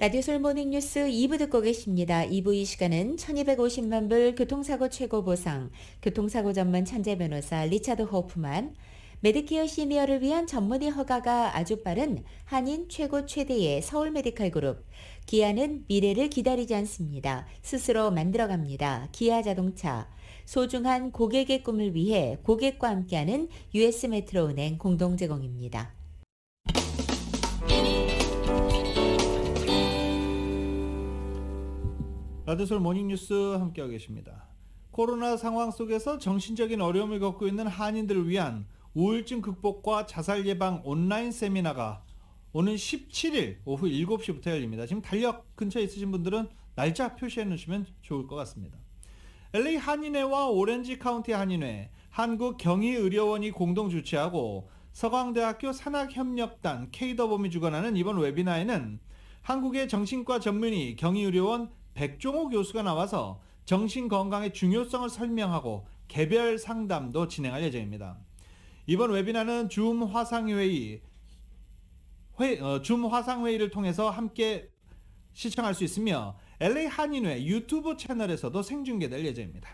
라디오솔 모닝뉴스 2부 듣고 계십니다. 2부 이 시간은 1250만 불 교통사고 최고 보상, 교통사고 전문 천재 변호사 리차드 호프만, 메디케어 시니어를 위한 전문의 허가가 아주 빠른 한인 최고 최대의 서울 메디칼 그룹, 기아는 미래를 기다리지 않습니다. 스스로 만들어갑니다. 기아 자동차, 소중한 고객의 꿈을 위해 고객과 함께하는 US 메트로은행 공동 제공입니다. 라디오솔 모닝뉴스 함께하고 계십니다. 코로나 상황 속에서 정신적인 어려움을 겪고 있는 한인들을 위한 우울증 극복과 자살 예방 온라인 세미나가 오는 17일 오후 7시부터 열립니다. 지금 달력 근처에 있으신 분들은 날짜 표시해 놓으시면 좋을 것 같습니다. LA 한인회와 오렌지 카운티 한인회, 한국경희의료원이 공동 주최하고 서강대학교 산학협력단 K더범이 주관하는 이번 웨비나에는 한국의 정신과 전문의 경희의료원 백종호 교수가 나와서 정신건강의 중요성을 설명하고 개별 상담도 진행할 예정입니다. 이번 웨비나는 줌 화상회의를 통해서 함께 시청할 수 있으며 LA 한인회 유튜브 채널에서도 생중계될 예정입니다.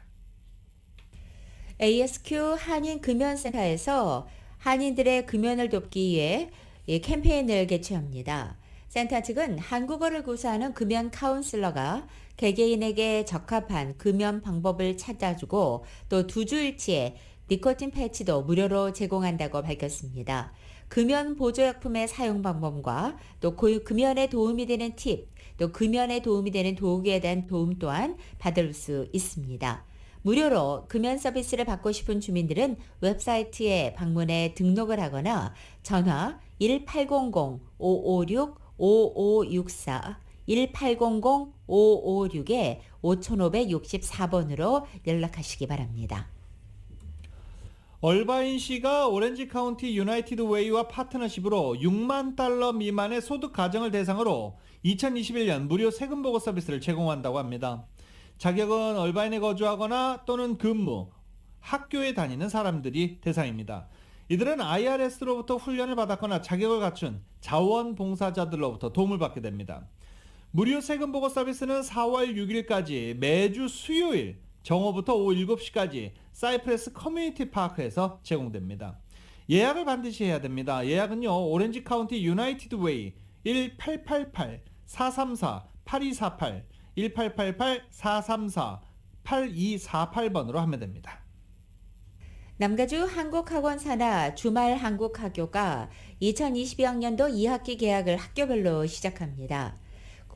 ASQ 한인금연센터에서 한인들의 금연을 돕기 위해 캠페인을 개최합니다. 센터 측은 한국어를 구사하는 금연 카운슬러가 개개인에게 적합한 금연 방법을 찾아주고 또 2주일치의 니코틴 패치도 무료로 제공한다고 밝혔습니다. 금연 보조약품의 사용 방법과 또 금연에 도움이 되는 팁, 또 금연에 도움이 되는 도구에 대한 도움 또한 받을 수 있습니다. 무료로 금연 서비스를 받고 싶은 주민들은 웹사이트에 방문해 등록을 하거나 전화 1800-556-5564 1800-556-5564번으로 연락하시기 바랍니다. 얼바인시가 오렌지 카운티 유나이티드 웨이와 파트너십으로 $60,000 미만의 소득 가정을 대상으로 2021년 무료 세금 보고 서비스를 제공한다고 합니다. 자격은 얼바인에 거주하거나 또는 근무, 학교에 다니는 사람들이 대상입니다. 이들은 IRS로부터 훈련을 받았거나 자격을 갖춘 자원봉사자들로부터 도움을 받게 됩니다. 무료 세금 보고 서비스는 4월 6일까지 매주 수요일 정오부터 오후 7시까지 사이프레스 커뮤니티 파크에서 제공됩니다. 예약을 반드시 해야 됩니다. 예약은요, 오렌지 카운티 유나이티드 웨이 1888-434-8248 1888-434-8248번으로 하면 됩니다. 남가주 한국학원 산하 주말 한국학교가 2022학년도 2학기 개학을 학교별로 시작합니다.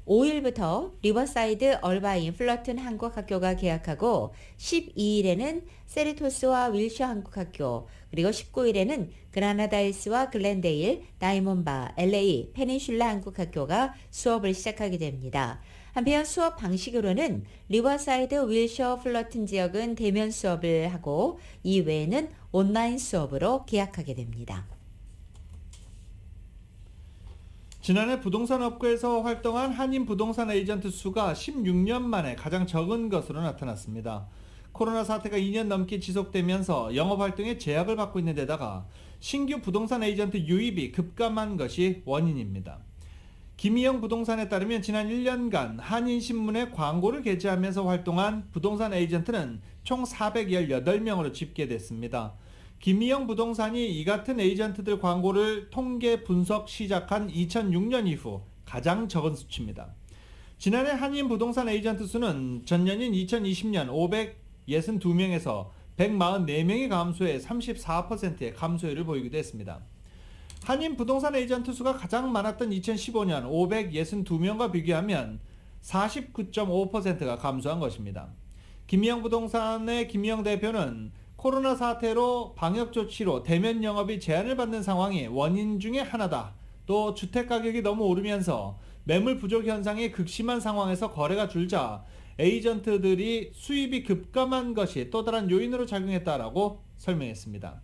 5일부터 리버사이드 얼바인 플러튼 한국학교가 개학하고 12일에는 세리토스와 윌셔 한국학교, 그리고 19일에는 그라나다일스와 글렌데일, 다이몬바, LA, 페닌슐라 한국학교가 수업을 시작하게 됩니다. 한편 수업 방식으로는 리버사이드, 윌셔, 플러튼 지역은 대면 수업을 하고 이외에는 온라인 수업으로 개학하게 됩니다. 지난해 부동산 업계에서 활동한 한인 부동산 에이전트 수가 16년 만에 가장 적은 것으로 나타났습니다. 코로나 사태가 2년 넘게 지속되면서 영업활동에 제약을 받고 있는 데다가 신규 부동산 에이전트 유입이 급감한 것이 원인입니다. 김희영 부동산에 따르면 지난 1년간 한인신문에 광고를 게재하면서 활동한 부동산 에이전트는 총 418명으로 집계됐습니다. 김희영 부동산이 이 같은 에이전트들 광고를 통계 분석 시작한 2006년 이후 가장 적은 수치입니다. 지난해 한인 부동산 에이전트 수는 전년인 2020년 562명에서 144명이 감소해 34%의 감소율을 보이기도 했습니다. 한인 부동산 에이전트 수가 가장 많았던 2015년 562명과 비교하면 49.5%가 감소한 것입니다. 김희영 부동산의 김희영 대표는 코로나 사태로 방역 조치로 대면 영업이 제한을 받는 상황이 원인 중에 하나다. 또 주택 가격이 너무 오르면서 매물 부족 현상이 극심한 상황에서 거래가 줄자 에이전트들이 수입이 급감한 것이 또 다른 요인으로 작용했다라고 설명했습니다.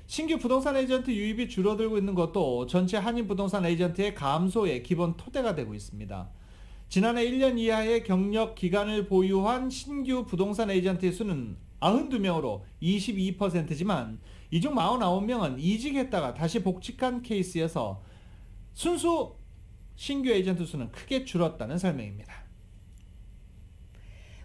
신규 부동산 에이전트 유입이 줄어들고 있는 것도 전체 한인 부동산 에이전트의 감소의 기본 토대가 되고 있습니다. 지난해 1년 이하의 경력 기간을 보유한 신규 부동산 에이전트의 수는 92명으로 22%지만 이 중 49명은 이직했다가 다시 복직한 케이스여서 순수 신규 에이전트 수는 크게 줄었다는 설명입니다.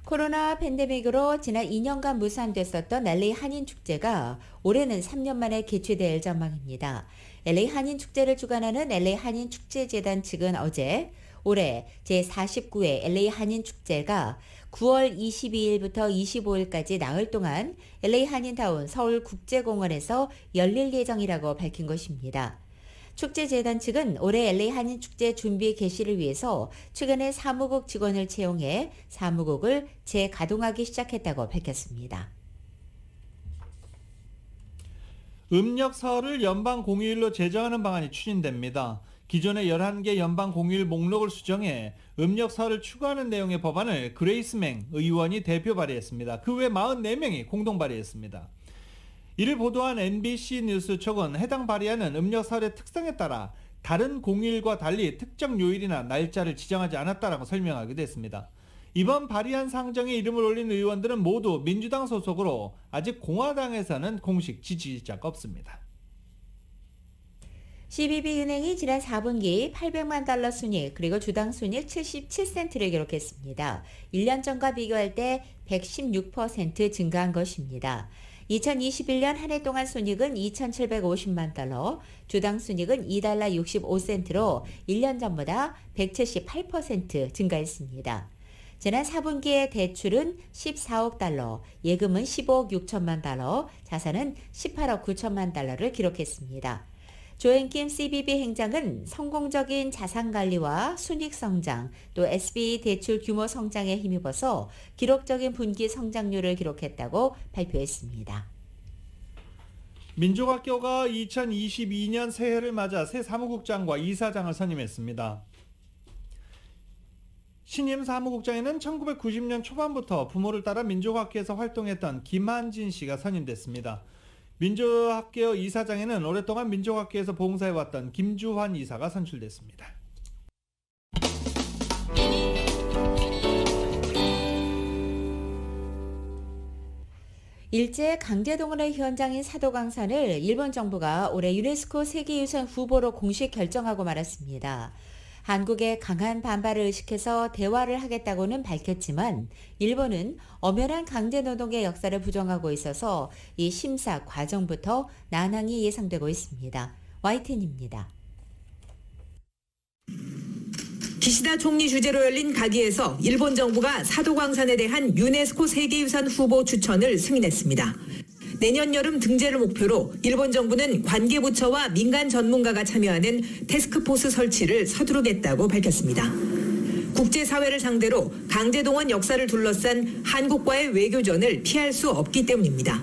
코로나 팬데믹으로 지난 2년간 무산됐었던 LA 한인축제가 올해는 3년 만에 개최될 전망입니다. LA 한인축제를 주관하는 LA 한인축제재단 측은 어제 올해 제49회 LA 한인축제가 9월 22일부터 25일까지 나흘 동안 LA 한인타운 서울국제공원에서 열릴 예정이라고 밝힌 것입니다. 축제재단 측은 올해 LA 한인축제 준비 개시를 위해서 최근에 사무국 직원을 채용해 사무국을 재가동하기 시작했다고 밝혔습니다. 음력설을 연방 공휴일로 제정하는 방안이 추진됩니다. 기존의 11개 연방 공휴일 목록을 수정해 음력설을 추가하는 내용의 법안을 그레이스 맹 의원이 대표 발의했습니다. 그 외 44명이 공동 발의했습니다. 이를 보도한 NBC 뉴스 쪽은 해당 발의안은 음력설의 특성에 따라 다른 공휴일과 달리 특정 요일이나 날짜를 지정하지 않았다라고 설명하기도 했습니다. 이번 발의안 상정에 이름을 올린 의원들은 모두 민주당 소속으로 아직 공화당에서는 공식 지지자가 없습니다. CBB은행이 지난 4분기 800만 달러 순이익 그리고 주당 순이익 77센트를 기록했습니다. 1년 전과 비교할 때 116% 증가한 것입니다. 2021년 한 해 동안 순이익은 2,750만 달러, 주당 순이익은 2달러 65센트로 1년 전보다 178% 증가했습니다. 지난 4분기의 대출은 14억 달러, 예금은 15억 6천만 달러, 자산은 18억 9천만 달러를 기록했습니다. 조앤킴 CBB 행장은 성공적인 자산관리와 순이익 성장, 또 SB 대출 규모 성장에 힘입어서 기록적인 분기 성장률을 기록했다고 발표했습니다. 민족학교가 2022년 새해를 맞아 새 사무국장과 이사장을 선임했습니다. 신임 사무국장에는 1990년 초반부터 부모를 따라 민족학교에서 활동했던 김한진 씨가 선임됐습니다. 민족학교 이사장에는 오랫동안 민족학교에서 봉사해왔던 김주환 이사가 선출됐습니다. 일제 강제동원의 현장인 사도광산을 일본 정부가 올해 유네스코 세계유산 후보로 공식 결정하고 말았습니다. 한국의 강한 반발을 의식해서 대화를 하겠다고는 밝혔지만 일본은 엄연한 강제노동의 역사를 부정하고 있어서 이 심사 과정부터 난항이 예상되고 있습니다. YTN입니다. 기시다 총리 주재로 열린 가기에서 일본 정부가 사도광산에 대한 유네스코 세계유산 후보 추천을 승인했습니다. 내년 여름 등재를 목표로 일본 정부는 관계부처와 민간 전문가가 참여하는 태스크포스 설치를 서두르겠다고 밝혔습니다. 국제사회를 상대로 강제동원 역사를 둘러싼 한국과의 외교전을 피할 수 없기 때문입니다.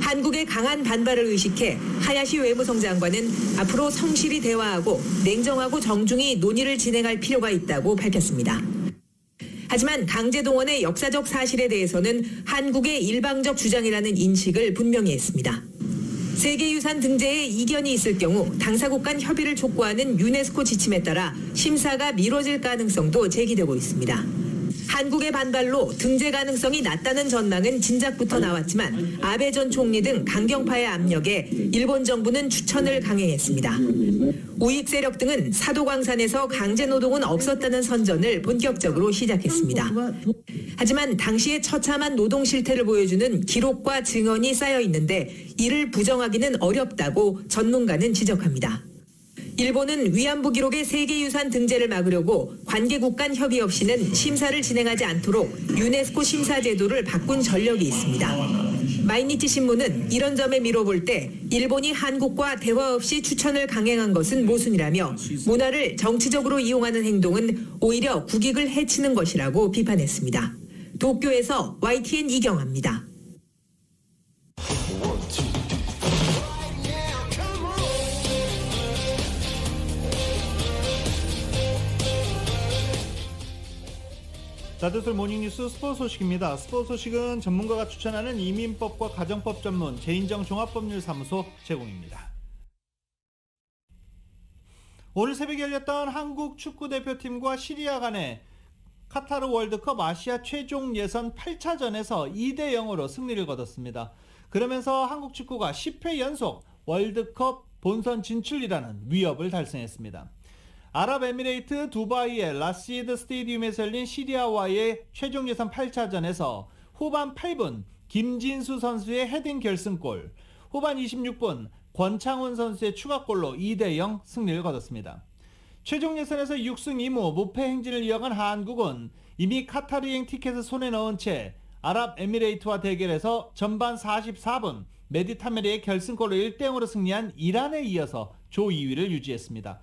한국의 강한 반발을 의식해 하야시 외무성 장관은 앞으로 성실히 대화하고 냉정하고 정중히 논의를 진행할 필요가 있다고 밝혔습니다. 하지만 강제동원의 역사적 사실에 대해서는 한국의 일방적 주장이라는 인식을 분명히 했습니다. 세계유산 등재에 이견이 있을 경우 당사국 간 협의를 촉구하는 유네스코 지침에 따라 심사가 미뤄질 가능성도 제기되고 있습니다. 한국의 반발로 등재 가능성이 낮다는 전망은 진작부터 나왔지만 아베 전 총리 등 강경파의 압력에 일본 정부는 추천을 강행했습니다. 우익 세력 등은 사도광산에서 강제노동은 없었다는 선전을 본격적으로 시작했습니다. 하지만 당시의 처참한 노동 실태를 보여주는 기록과 증언이 쌓여 있는데 이를 부정하기는 어렵다고 전문가는 지적합니다. 일본은 위안부 기록의 세계유산 등재를 막으려고 관계국 간 협의 없이는 심사를 진행하지 않도록 유네스코 심사 제도를 바꾼 전력이 있습니다. 마이니치 신문은 이런 점에 미뤄볼 때 일본이 한국과 대화 없이 추천을 강행한 것은 모순이라며 문화를 정치적으로 이용하는 행동은 오히려 국익을 해치는 것이라고 비판했습니다. 도쿄에서 YTN 이경아입니다. 자두술 모닝뉴스 스포츠 소식입니다. 스포츠 소식은 전문가가 추천하는 이민법과 가정법 전문 재인정 종합법률사무소 제공입니다. 오늘 새벽에 열렸던 한국 축구대표팀과 시리아 간의 카타르 월드컵 아시아 최종 예선 8차전에서 2대0으로 승리를 거뒀습니다. 그러면서 한국 축구가 10회 연속 월드컵 본선 진출이라는 위협을 달성했습니다. 아랍에미레이트 두바이의 라시드 스테디움에서 열린 시리아와의 최종 예선 8차전에서 후반 8분 김진수 선수의 헤딩 결승골, 후반 26분 권창훈 선수의 추가골로 2대0 승리를 거뒀습니다. 최종 예선에서 6승 2무 무패 행진을 이어간 한국은 이미 카타르행 티켓을 손에 넣은 채 아랍에미레이트와 대결해서 전반 44분 메디 타메리의 결승골로 1대0으로 승리한 이란에 이어서 조 2위를 유지했습니다.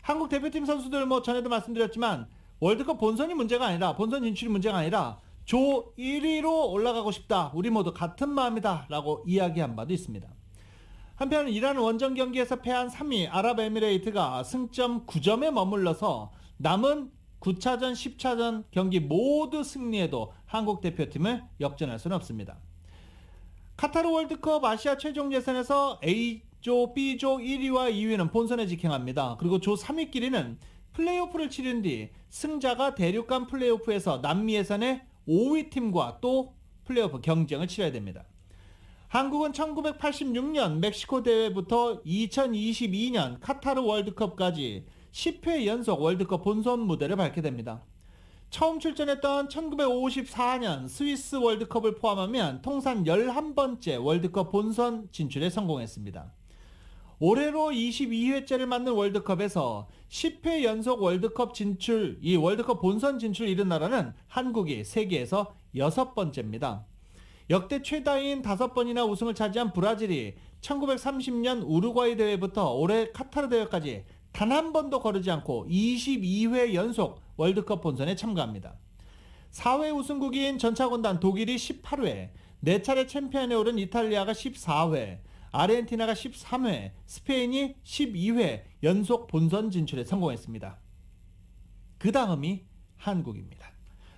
한국 대표팀 선수들 전에도 말씀드렸지만 월드컵 본선이 문제가 아니라, 본선 진출이 문제가 아니라 조 1위로 올라가고 싶다, 우리 모두 같은 마음이다 라고 이야기한 바도 있습니다. 한편 이란 원정 경기에서 패한 3위 아랍에미레이트가 승점 9점에 머물러서 남은 9차전, 10차전 경기 모두 승리해도 한국 대표팀을 역전할 수는 없습니다. 카타르 월드컵 아시아 최종 예선에서 A조, B조 1위와 2위는 본선에 직행합니다. 그리고 조 3위끼리는 플레이오프를 치른 뒤 승자가 대륙간 플레이오프에서 남미 예선의 5위 팀과 또 플레이오프 경쟁을 치러야 됩니다. 한국은 1986년 멕시코 대회부터 2022년 카타르 월드컵까지 10회 연속 월드컵 본선 무대를 밟게 됩니다. 처음 출전했던 1954년 스위스 월드컵을 포함하면 통산 11번째 월드컵 본선 진출에 성공했습니다. 올해로 22회째를 맞는 월드컵에서 10회 연속 월드컵 진출, 이 월드컵 본선 진출을 이룬 나라는 한국이 세계에서 6번째입니다. 역대 최다인 5번이나 우승을 차지한 브라질이 1930년 우루과이 대회부터 올해 카타르 대회까지 단 한 번도 거르지 않고 22회 연속 월드컵 본선에 참가합니다. 4회 우승국인 전차군단 독일이 18회, 4차례 챔피언에 오른 이탈리아가 14회, 아르헨티나가 13회, 스페인이 12회 연속 본선 진출에 성공했습니다. 그 다음이 한국입니다.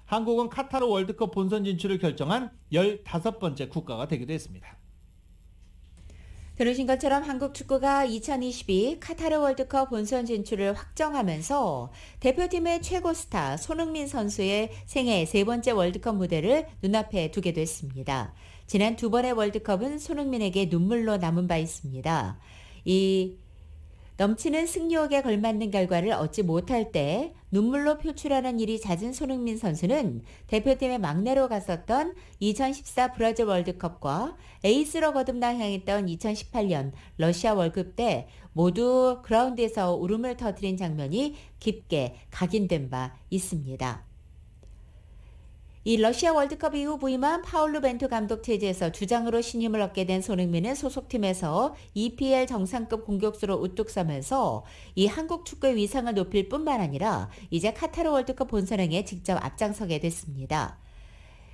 한국은 카타르 월드컵 본선 진출을 결정한 15번째 국가가 되기도 했습니다. 들으신 것처럼 한국 축구가 2022 카타르 월드컵 본선 진출을 확정하면서 대표팀의 최고 스타 손흥민 선수의 생애 3번째 월드컵 무대를 눈앞에 두게 됐습니다. 지난 2번의 월드컵은 손흥민에게 눈물로 남은 바 있습니다. 이 넘치는 승리욕에 걸맞는 결과를 얻지 못할 때 눈물로 표출하는 일이 잦은 손흥민 선수는 대표팀의 막내로 갔었던 2014 브라질 월드컵과 에이스로 거듭나 향했던 2018년 러시아 월드컵 때 모두 그라운드에서 울음을 터뜨린 장면이 깊게 각인된 바 있습니다. 이 러시아 월드컵 이후 부임한 파울루 벤투 감독 체제에서 주장으로 신임을 얻게 된 손흥민은 소속팀에서 EPL 정상급 공격수로 우뚝 서면서 이 한국 축구의 위상을 높일 뿐만 아니라 이제 카타르 월드컵 본선행에 직접 앞장서게 됐습니다.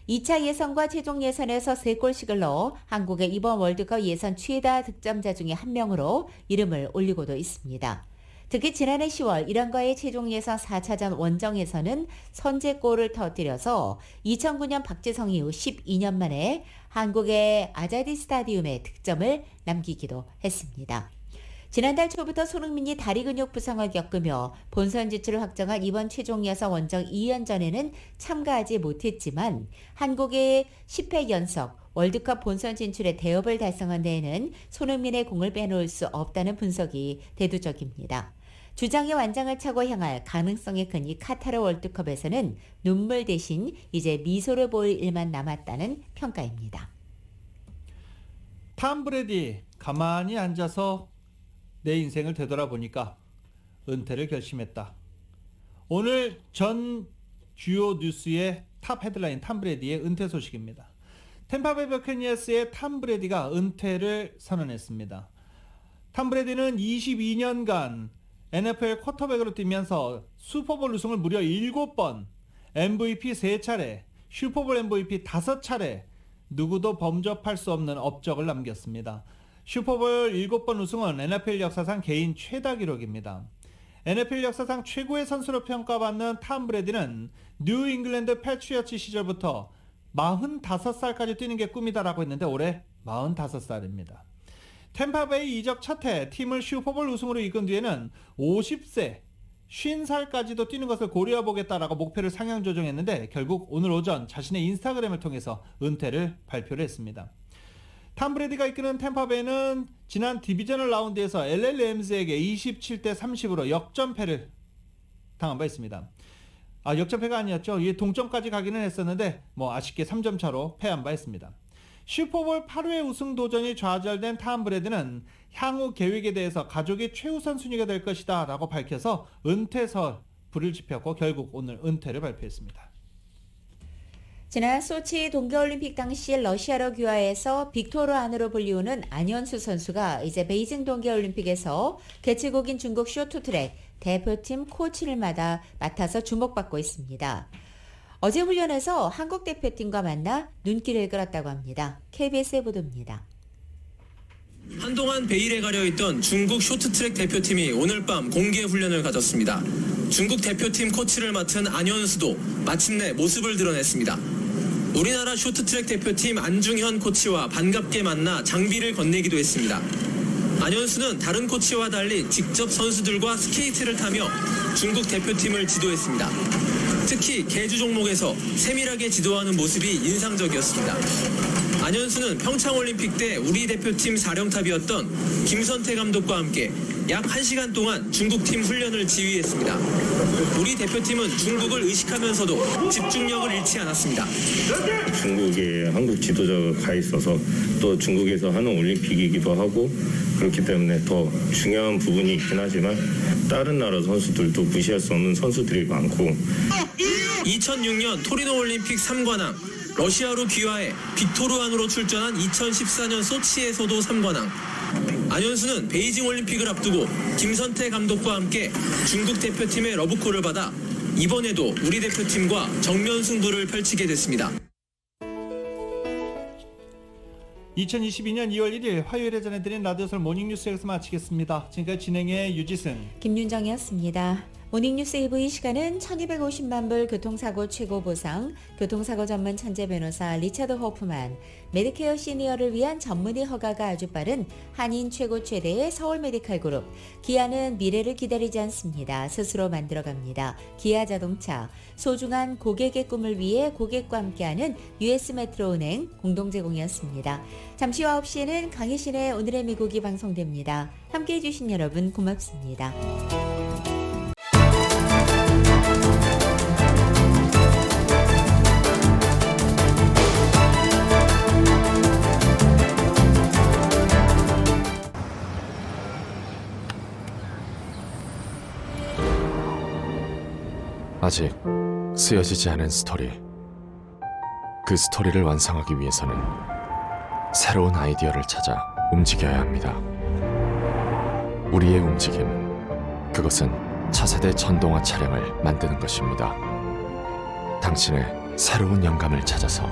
2차 예선과 최종 예선에서 3골씩을 넣어 한국의 이번 월드컵 예선 최다 득점자 중에 한 명으로 이름을 올리고도 있습니다. 특히 지난해 10월 이란과의 최종 예선 4차전 원정에서는 선제골을 터뜨려서 2009년 박지성 이후 12년 만에 한국의 아자디 스타디움에 득점을 남기기도 했습니다. 지난달 초부터 손흥민이 다리 근육 부상을 겪으며 본선 진출을 확정한 이번 최종 예선 원정 2연전에는 참가하지 못했지만 한국의 10회 연속 월드컵 본선 진출의 대업을 달성한 데에는 손흥민의 공을 빼놓을 수 없다는 분석이 대두적입니다. 주장의 완장을 차고 향할 가능성이 큰 이 카타르 월드컵에서는 눈물 대신 이제 미소를 보일 일만 남았다는 평가입니다. 탐 브래디 가만히 앉아서 내 인생을 되돌아보니까 은퇴를 결심했다. 오늘 전 주요 뉴스의 탑 헤드라인 탐 브래디의 은퇴 소식입니다. 템파베이 버캐니어스의 탐 브래디가 은퇴를 선언했습니다. 탐 브래디는 22년간 NFL 쿼터백으로 뛰면서 슈퍼볼 우승을 무려 7번, MVP 3차례, 슈퍼볼 MVP 5차례, 누구도 범접할 수 없는 업적을 남겼습니다. 슈퍼볼 7번 우승은 NFL 역사상 개인 최다 기록입니다. NFL 역사상 최고의 선수로 평가받는 탐 브래디는 뉴 잉글랜드 패트리어츠 시절부터 45살까지 뛰는 게 꿈이다라고 했는데 올해 45살입니다. 템파베이 이적 첫해 팀을 슈퍼볼 우승으로 이끈 뒤에는 50세, 50살까지도 뛰는 것을 고려해보겠다라고 목표를 상향 조정했는데 결국 오늘 오전 자신의 인스타그램을 통해서 은퇴를 발표를 했습니다. 탐 브래디가 이끄는 템파베이는 지난 디비저널 라운드에서 LA 램즈에게 27대 30으로 역전패를 당한 바 있습니다. 역전패가 아니었죠. 이게 동점까지 가기는 했었는데 아쉽게 3점 차로 패한 바 있습니다. 슈퍼볼 8회 우승 도전이 좌절된 탐 브래디는 향후 계획에 대해서 가족이 최우선 순위가 될 것이다 라고 밝혀서 은퇴설 불을 지폈고 결국 오늘 은퇴를 발표했습니다. 지난 소치 동계올림픽 당시 러시아로 귀화해서 빅토르 안으로 불리우는 안현수 선수가 이제 베이징 동계올림픽에서 개최국인 중국 쇼트트랙 대표팀 코치를 맡아서 주목받고 있습니다. 어제 훈련에서 한국 대표팀과 만나 눈길을 끌었다고 합니다. KBS의 보도입니다. 한동안 베일에 가려있던 중국 쇼트트랙 대표팀이 오늘 밤 공개 훈련을 가졌습니다. 중국 대표팀 코치를 맡은 안현수도 마침내 모습을 드러냈습니다. 우리나라 쇼트트랙 대표팀 안중현 코치와 반갑게 만나 장비를 건네기도 했습니다. 안현수는 다른 코치와 달리 직접 선수들과 스케이트를 타며 중국 대표팀을 지도했습니다. 특히 계주 종목에서 세밀하게 지도하는 모습이 인상적이었습니다. 안현수는 평창올림픽 때 우리 대표팀 사령탑이었던 김선태 감독과 함께 약 1시간 동안 중국팀 훈련을 지휘했습니다. 우리 대표팀은 중국을 의식하면서도 집중력을 잃지 않았습니다. 중국에 한국 지도자가 가 있어서 또 중국에서 하는 올림픽이기도 하고 그렇기 때문에 더 중요한 부분이 있긴 하지만 다른 나라 선수들도 무시할 수 없는 선수들이 많고 2006년 토리노 올림픽 3관왕, 러시아로 귀화해 빅토르안으로 출전한 2014년 소치에서도 3관왕. 안현수는 베이징 올림픽을 앞두고 김선태 감독과 함께 중국 대표팀의 러브콜을 받아 이번에도 우리 대표팀과 정면 승부를 펼치게 됐습니다. 2022년 2월 1일 화요일에 전해드린 라디오설 모닝뉴스 여기서 마치겠습니다. 지금까지 진행의 유지승, 김윤정이었습니다. 모닝뉴스 1부 이 시간은 1250만 불 교통사고 최고 보상, 교통사고 전문 천재 변호사 리차드 호프만, 메디케어 시니어를 위한 전문의 허가가 아주 빠른 한인 최고 최대의 서울 메디칼 그룹, 기아는 미래를 기다리지 않습니다. 스스로 만들어갑니다. 기아 자동차, 소중한 고객의 꿈을 위해 고객과 함께하는 US 메트로은행 공동 제공이었습니다. 잠시 후 9시에는 강희신의 오늘의 미국이 방송됩니다. 함께해 주신 여러분 고맙습니다. 아직 쓰여지지 않은 스토리. 그 스토리를 완성하기 위해서는 새로운 아이디어를 찾아 움직여야 합니다. 우리의 움직임, 그것은 차세대 전동화 차량을 만드는 것입니다. 당신의 새로운 영감을 찾아서